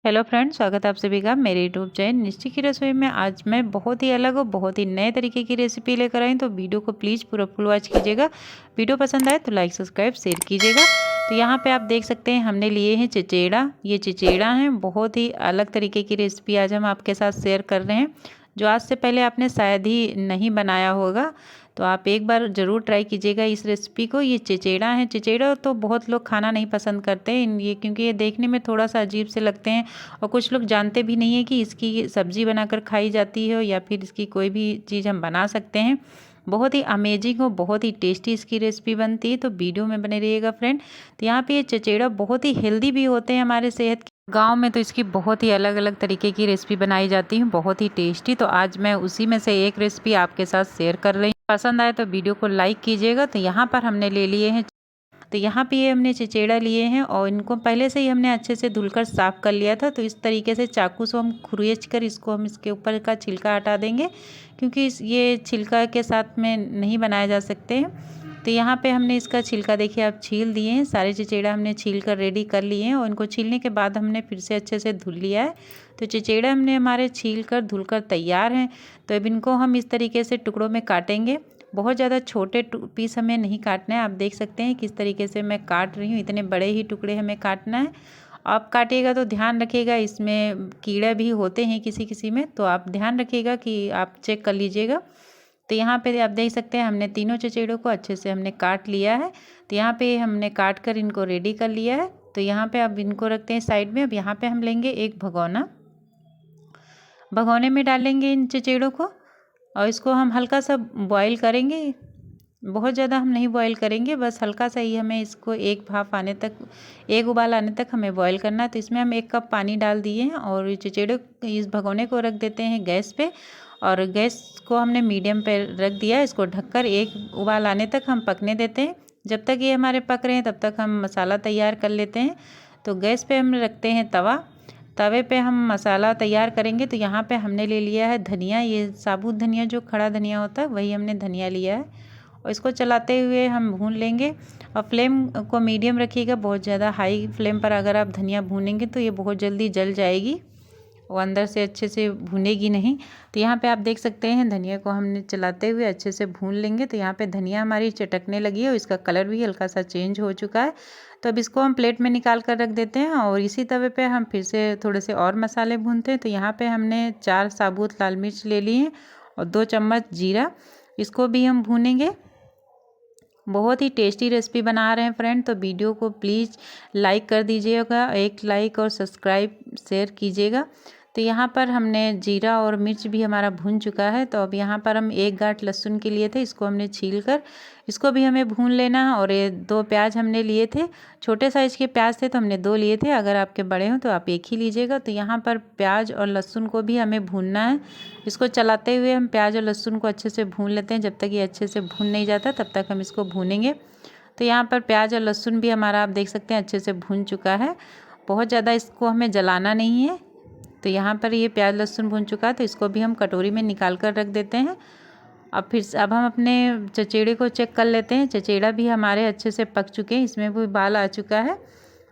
Hello friends, स्वागत है आप सभी का मेरे यूट्यूब चैनल निश्चि की रसोई में। आज मैं बहुत ही अलग और बहुत ही नए तरीके की रेसिपी लेकर आई, तो वीडियो को प्लीज़ पूरा फुल वॉच कीजिएगा। वीडियो पसंद आए तो लाइक सब्सक्राइब शेयर कीजिएगा। तो यहाँ पे आप देख सकते हैं हमने लिए हैं चचेड़ा। ये चचेड़ा हैं, बहुत ही अलग तरीके की रेसिपी आज हम आपके साथ शेयर कर रहे हैं, जो आज से पहले आपने शायद ही नहीं बनाया होगा। तो आप एक बार ज़रूर ट्राई कीजिएगा इस रेसिपी को। ये चचेड़ा है। चचेड़ा तो बहुत लोग खाना नहीं पसंद करते हैं ये, क्योंकि ये देखने में थोड़ा सा अजीब से लगते हैं और कुछ लोग जानते भी नहीं है कि इसकी सब्ज़ी बनाकर खाई जाती है या फिर इसकी कोई भी चीज़ हम बना सकते हैं। बहुत ही अमेजिंग और बहुत ही टेस्टी इसकी रेसिपी बनती है, तो वीडियो में बने रहिएगा फ्रेंड। तो यहाँ पे ये चचेड़ा बहुत ही हेल्दी भी होते हैं हमारे सेहत के। गांव में तो इसकी बहुत ही अलग अलग तरीके की रेसिपी बनाई जाती है, बहुत ही टेस्टी। तो आज मैं उसी में से एक रेसिपी आपके साथ शेयर कर रही हूँ। पसंद आए तो वीडियो को लाइक कीजिएगा। तो यहाँ पर हमने ले लिए हैं, तो यहाँ पे ये हमने चचेड़ा लिए हैं और इनको पहले से ही हमने अच्छे से धुलकर साफ़ कर लिया था। तो इस तरीके से चाकू से हम खुरेच कर इसको हम इसके ऊपर का छिलका हटा देंगे, क्योंकि ये छिलका के साथ में नहीं बनाए जा सकते हैं। तो यहाँ पे हमने इसका छिलका देखिए आप छील दिए हैं। सारे चचेड़ा हमने छील कर रेडी कर लिए हैं और इनको छीलने के बाद हमने फिर से अच्छे से धुल लिया है। तो चचेड़ा हमने हमारे छील कर धुल कर तैयार हैं। तो अब इनको हम इस तरीके से टुकड़ों में काटेंगे। बहुत ज़्यादा छोटे पीस हमें नहीं काटना है। आप देख सकते हैं किस तरीके से मैं काट रही हूँ, इतने बड़े ही टुकड़े हमें काटना है। आप काटिएगा तो ध्यान रखिएगा, इसमें कीड़े भी होते हैं किसी किसी में, तो आप ध्यान रखिएगा कि आप चेक कर लीजिएगा। तो यहाँ पे आप देख सकते हैं हमने तीनों चचेड़ों को अच्छे से हमने काट लिया है। तो यहाँ पे हमने काट कर इनको रेडी कर लिया है। तो यहाँ पे अब इनको रखते हैं साइड में। अब यहाँ पे हम लेंगे एक भगोना। भगोने में डालेंगे इन चचेड़ों को और इसको हम हल्का सा बॉईल करेंगे। बहुत ज़्यादा हम नहीं बॉईल करेंगे, बस हल्का सा ही हमें इसको एक भाप आने तक, एक उबाल आने तक हमें बॉईल करना है। तो इसमें हम 1 कप पानी डाल दिए हैं और ये चचेड़े इस भगोने को रख देते हैं गैस पे। और गैस को हमने मीडियम पे रख दिया है। इसको ढककर एक उबाल आने तक हम पकने देते हैं। जब तक ये हमारे पक रहे हैं तब तक हम मसाला तैयार कर लेते हैं। तो गैस पे हम रखते हैं तवा। तवे पे हम मसाला तैयार करेंगे। तो यहाँ पे हमने ले लिया है धनिया। ये साबुत धनिया, जो खड़ा धनिया होता है, वही हमने धनिया लिया है और इसको चलाते हुए हम भून लेंगे। और फ्लेम को मीडियम रखिएगा। बहुत ज़्यादा हाई फ्लेम पर अगर आप धनिया भूनेंगे तो ये बहुत जल्दी जल जाएगी, वो अंदर से अच्छे से भुनेगी नहीं। तो यहाँ पे आप देख सकते हैं धनिया को हमने चलाते हुए अच्छे से भून लेंगे। तो यहाँ पे धनिया हमारी चटकने लगी है और इसका कलर भी हल्का सा चेंज हो चुका है। तो अब इसको हम प्लेट में निकाल कर रख देते हैं और इसी तवे पे हम फिर से थोड़े से और मसाले भूनते हैं। तो यहाँ पे हमने 4 साबुत लाल मिर्च ले ली हैं और 2 चम्मच जीरा, इसको भी हम भूनेंगे। बहुत ही टेस्टी रेसिपी बना रहे हैं फ्रेंड, तो वीडियो को प्लीज़ लाइक कर दीजिएगा, एक लाइक और सब्सक्राइब शेयर कीजिएगा। तो यहाँ पर हमने जीरा और मिर्च भी हमारा भून चुका है। तो अब यहाँ पर हम 1 गांठ लहसुन के लिए थे, इसको हमने छील कर इसको भी हमें भून लेना है। और ये 2 प्याज हमने लिए थे, छोटे साइज़ के प्याज थे तो हमने 2 लिए थे। अगर आपके बड़े हों तो आप 1 ही लीजिएगा। तो यहाँ पर प्याज और लहसुन को भी हमें भूनना है। इसको चलाते हुए हम प्याज और लहसुन को अच्छे से भून लेते हैं। जब तक ये अच्छे से भून नहीं जाता तब तक हम इसको भूनेंगे। तो यहाँ पर प्याज और लहसुन भी हमारा आप देख सकते हैं अच्छे से भून चुका है। बहुत ज़्यादा इसको हमें जलाना नहीं है। तो यहाँ पर ये प्याज लहसुन भून चुका है, तो इसको भी हम कटोरी में निकाल कर रख देते हैं। अब हम अपने चचेड़े को चेक कर लेते हैं। चचेड़ा भी हमारे अच्छे से पक चुके हैं, इसमें भी बाल आ चुका है।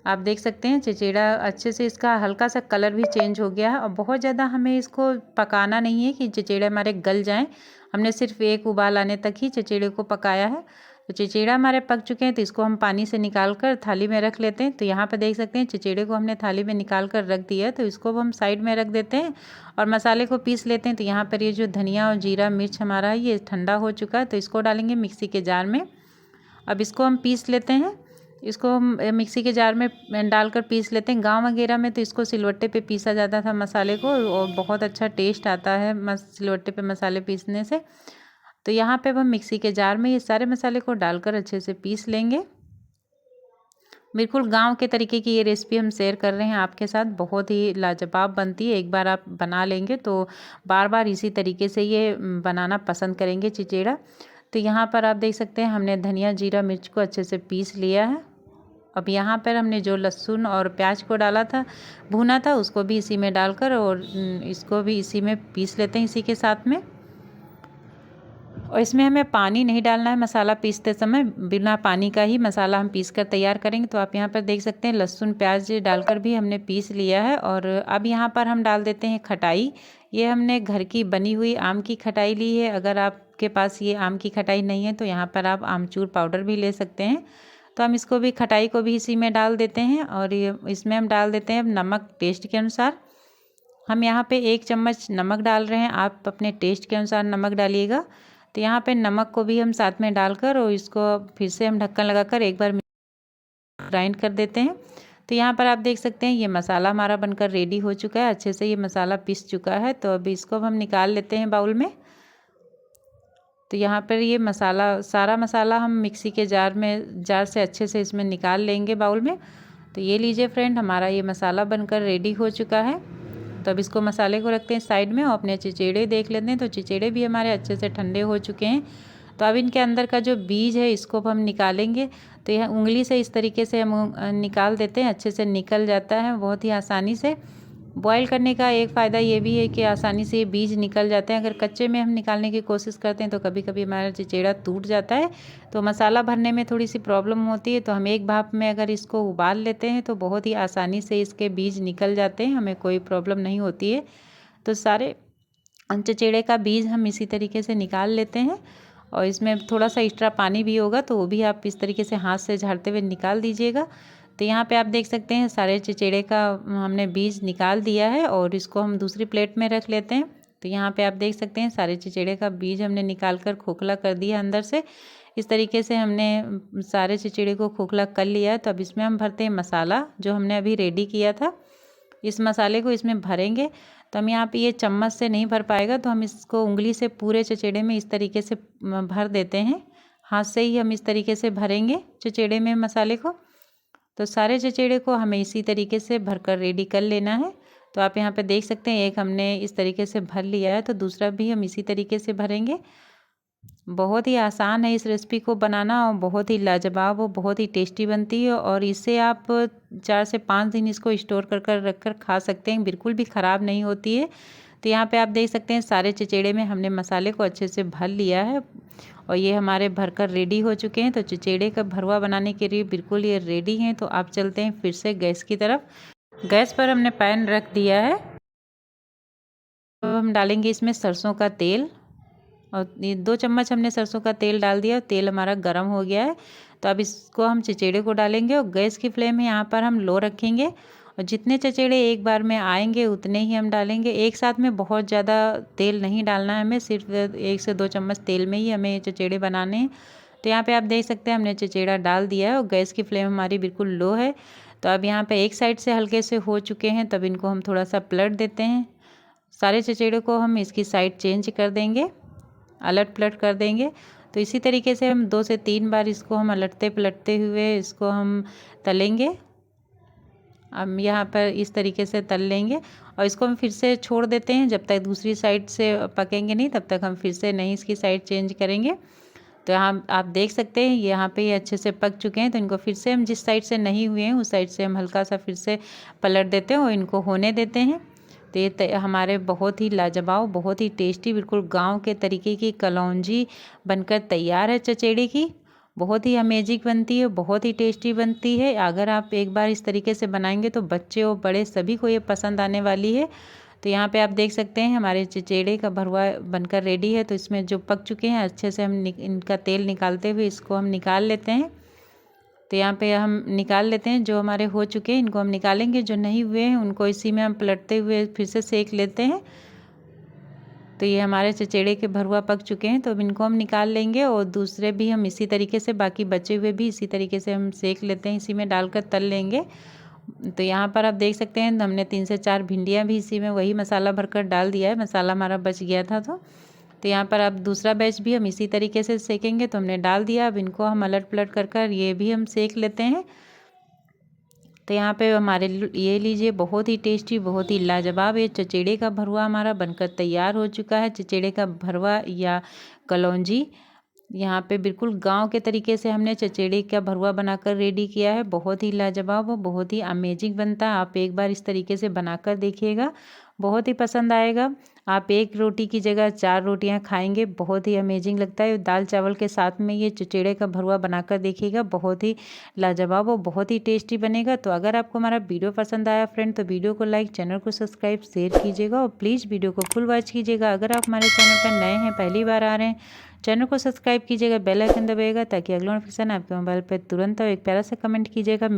आप देख सकते हैं चचेड़ा अच्छे से, इसका हल्का सा कलर भी चेंज हो गया है। और बहुत ज़्यादा हमें इसको पकाना नहीं है कि चचेड़े हमारे गल जाएं। हमने सिर्फ 1 उबाल आने तक ही चचेड़े को पकाया है। तो चचेड़ा हमारे पक चुके हैं, तो इसको हम पानी से निकाल कर थाली में रख लेते हैं। तो यहाँ पर देख सकते हैं चचेड़े को हमने थाली में निकाल कर रख दिया है। तो इसको हम साइड में रख देते हैं और मसाले को पीस लेते हैं। तो यहाँ पर ये जो धनिया और जीरा मिर्च हमारा है ये ठंडा हो चुका है, तो इसको डालेंगे मिक्सी के जार में। अब इसको हम पीस लेते हैं। इसको हम मिक्सी के जार में डालकर पीस लेते हैं। गांव वगैरह में तो इसको सिलवट्टे पे पीसा जाता था मसाले को, और बहुत अच्छा टेस्ट आता है सिलवट्टे पे मसाले पीसने से। तो यहाँ पे हम मिक्सी के जार में ये सारे मसाले को डालकर अच्छे से पीस लेंगे। बिल्कुल गांव के तरीके की ये रेसिपी हम शेयर कर रहे हैं आपके साथ। बहुत ही लाजवाब बनती है, एक बार आप बना लेंगे तो बार बार इसी तरीके से ये बनाना पसंद करेंगे चिचेड़ा। तो यहाँ पर आप देख सकते हैं हमने धनिया जीरा मिर्च को अच्छे से पीस लिया है। अब यहाँ पर हमने जो लहसुन और प्याज को डाला था, भुना था, उसको भी इसी में डालकर और इसको भी इसी में पीस लेते हैं इसी के साथ में। और इसमें हमें पानी नहीं डालना है मसाला पीसते समय, बिना पानी का ही मसाला हम पीस कर तैयार करेंगे। तो आप यहाँ पर देख सकते हैं लहसुन प्याज डालकर भी हमने पीस लिया है। और अब यहाँ पर हम डाल देते हैं खटाई। ये हमने घर की बनी हुई आम की खटाई ली है। अगर आपके पास ये आम की खटाई नहीं है तो यहाँ पर आप आमचूर पाउडर भी ले सकते हैं। तो हम इसको भी, खटाई को भी इसी में डाल देते हैं। और ये इसमें हम डाल देते हैं नमक टेस्ट के अनुसार। हम यहाँ पे 1 चम्मच नमक डाल रहे हैं, आप अपने टेस्ट के अनुसार नमक डालिएगा। तो यहाँ पे नमक को भी हम साथ में डालकर और इसको फिर से हम ढक्कन लगाकर एक बार ग्राइंड कर देते हैं। तो यहाँ पर आप देख सकते हैं ये मसाला हमारा बनकर रेडी हो चुका है, अच्छे से ये मसाला पिस चुका है। तो अभी इसको हम निकाल लेते हैं बाउल में। तो यहाँ पर ये मसाला, सारा मसाला हम मिक्सी के जार से अच्छे से इसमें निकाल लेंगे बाउल में। तो ये लीजिए फ्रेंड, हमारा ये मसाला बनकर रेडी हो चुका है। तो अब इसको मसाले को रखते हैं साइड में और अपने चिचेड़े देख लेते हैं। तो चिचेड़े भी हमारे अच्छे से ठंडे हो चुके हैं। तो अब इनके अंदर का जो बीज है इसको हम निकालेंगे। तो यह उंगली से इस तरीके से हम निकाल देते हैं, अच्छे से निकल जाता है बहुत ही आसानी से। बॉईल करने का एक फ़ायदा ये भी है कि आसानी से ये बीज निकल जाते हैं। अगर कच्चे में हम निकालने की कोशिश करते हैं तो कभी कभी हमारा चिचेड़ा टूट जाता है, तो मसाला भरने में थोड़ी सी प्रॉब्लम होती है। तो हम एक भाप में अगर इसको उबाल लेते हैं तो बहुत ही आसानी से इसके बीज निकल जाते हैं, हमें कोई प्रॉब्लम नहीं होती है। तो सारे चिचेड़े का बीज हम इसी तरीके से निकाल लेते हैं। और इसमें थोड़ा सा एक्स्ट्रा पानी भी होगा तो वो भी आप इस तरीके से हाथ से झाड़ते हुए निकाल दीजिएगा। तो यहाँ पे आप देख सकते हैं सारे चिचेड़े का हमने बीज निकाल दिया है और इसको हम दूसरी प्लेट में रख लेते हैं। तो यहाँ पे आप देख सकते हैं सारे चिचेड़े का बीज हमने निकाल कर खोखला कर दिया अंदर से। इस तरीके से हमने सारे चिचेड़े को खोखला कर लिया है। तो अब इसमें हम भरते हैं मसाला जो हमने अभी रेडी किया था। इस मसाले को इसमें भरेंगे। तो हम यहाँ पे ये चम्मच से नहीं भर पाएगा, तो हम इसको उंगली से पूरे चचेड़े में इस तरीके से भर देते हैं। हाथ से ही हम इस तरीके से भरेंगे चचेड़े में मसाले को। तो सारे चचेड़े को हमें इसी तरीके से भरकर रेडी कर लेना है। तो आप यहाँ पे देख सकते हैं एक हमने इस तरीके से भर लिया है, तो दूसरा भी हम इसी तरीके से भरेंगे। बहुत ही आसान है इस रेसिपी को बनाना और बहुत ही लाजवाब और बहुत ही टेस्टी बनती है। और इसे आप 4 से 5 दिन इसको स्टोर कर रख कर खा सकते हैं, बिल्कुल भी ख़राब नहीं होती है। तो यहाँ पे आप देख सकते हैं सारे चचेड़े में हमने मसाले को अच्छे से भर लिया है और ये हमारे भरकर रेडी हो चुके हैं। तो चचेड़े का भरवा बनाने के लिए बिल्कुल ये रेडी हैं। तो आप चलते हैं फिर से गैस की तरफ। गैस पर हमने पैन रख दिया है। तो हम डालेंगे इसमें सरसों का तेल और ये 2 चम्मच हमने सरसों का तेल डाल दिया। तेल हमारा गर्म हो गया है। तो अब इसको हम चचेड़े को डालेंगे और गैस की फ्लेम यहाँ पर हम लो रखेंगे। और जितने चचेड़े एक बार में आएंगे उतने ही हम डालेंगे। एक साथ में बहुत ज़्यादा तेल नहीं डालना है हमें, सिर्फ 1 से 2 चम्मच तेल में ही हमें चचेड़े बनाने हैं। तो यहाँ पे आप देख सकते हैं हमने चचेड़ा डाल दिया है और गैस की फ्लेम हमारी बिल्कुल लो है। तो अब यहाँ पे एक साइड से हल्के से हो चुके हैं, तब इनको हम थोड़ा सा पलट देते हैं। सारे चचेड़े को हम इसकी साइड चेंज कर देंगे, अलट पलट कर देंगे। तो इसी तरीके से हम 2 से 3 बार इसको हम अलटते पलटते हुए इसको हम तलेंगे। हम यहाँ पर इस तरीके से तल लेंगे और इसको हम फिर से छोड़ देते हैं। जब तक दूसरी साइड से पकेंगे नहीं तब तक हम फिर से नहीं इसकी साइड चेंज करेंगे। तो यहाँ आप देख सकते हैं यहाँ पे ये अच्छे से पक चुके हैं। तो इनको फिर से हम जिस साइड से नहीं हुए हैं उस साइड से हम हल्का सा फिर से पलट देते हैं और इनको होने देते हैं। तो ये हमारे बहुत ही लाजवाब, बहुत ही टेस्टी, बिल्कुल गांव के तरीके की कलौंजी बनकर तैयार है चचेड़े की। बहुत ही अमेजिंग बनती है, बहुत ही टेस्टी बनती है। अगर आप एक बार इस तरीके से बनाएंगे तो बच्चे और बड़े सभी को ये पसंद आने वाली है। तो यहाँ पे आप देख सकते हैं हमारे चचेड़े का भरवा बनकर रेडी है। तो इसमें जो पक चुके हैं अच्छे से हम इनका तेल निकालते हुए इसको हम निकाल लेते हैं। तो यहाँ पे हम निकाल लेते हैं, जो हमारे हो चुके हैं इनको हम निकालेंगे, जो नहीं हुए हैं उनको इसी में हम पलटते हुए फिर से सेक लेते हैं। तो ये हमारे चचेड़े के भरवा पक चुके हैं, तो अब इनको हम निकाल लेंगे और दूसरे भी हम इसी तरीके से, बाकी बचे हुए भी इसी तरीके से हम सेक लेते हैं, इसी में डालकर तल लेंगे। तो यहाँ पर आप देख सकते हैं हमने 3 से 4 भिंडियाँ भी इसी में वही मसाला भरकर डाल दिया है, मसाला हमारा बच गया था। तो यहाँ पर अब दूसरा बैच भी हम इसी तरीके से सेकेंगे। तो हमने डाल दिया, अब इनको हम अलट पलट कर ये भी हम सेक लेते हैं। तो यहाँ पे हमारे ये लीजिए बहुत ही टेस्टी, बहुत ही लाजवाब ये चचेड़े का भरवा हमारा बनकर तैयार हो चुका है। चचेड़े का भरवा या कलौंजी यहाँ पे बिल्कुल गांव के तरीके से हमने चचेड़े का भरवा बनाकर रेडी किया है। बहुत ही लाजवाब और बहुत ही अमेजिंग बनता है। आप एक बार इस तरीके से बनाकर देखिएगा, बहुत ही पसंद आएगा। आप एक रोटी की जगह 4 रोटियां खाएंगे, बहुत ही अमेजिंग लगता है। दाल चावल के साथ में ये चुचेड़े का भरुआ बनाकर देखिएगा, बहुत ही लाजवाब और बहुत ही टेस्टी बनेगा। तो अगर आपको हमारा वीडियो पसंद आया फ्रेंड तो वीडियो को लाइक, चैनल को सब्सक्राइब, शेयर कीजिएगा और प्लीज़ वीडियो को फुल वॉच कीजिएगा। अगर आप हमारे चैनल पर नए हैं, पहली बार आ रहे हैं, चैनल को सब्सक्राइब कीजिएगा, बेल आइकन दबाइएगा ताकि अगला नोटिफिकेशन आपके मोबाइल पर तुरंत हो। एक प्यारा सा कमेंट कीजिएगा।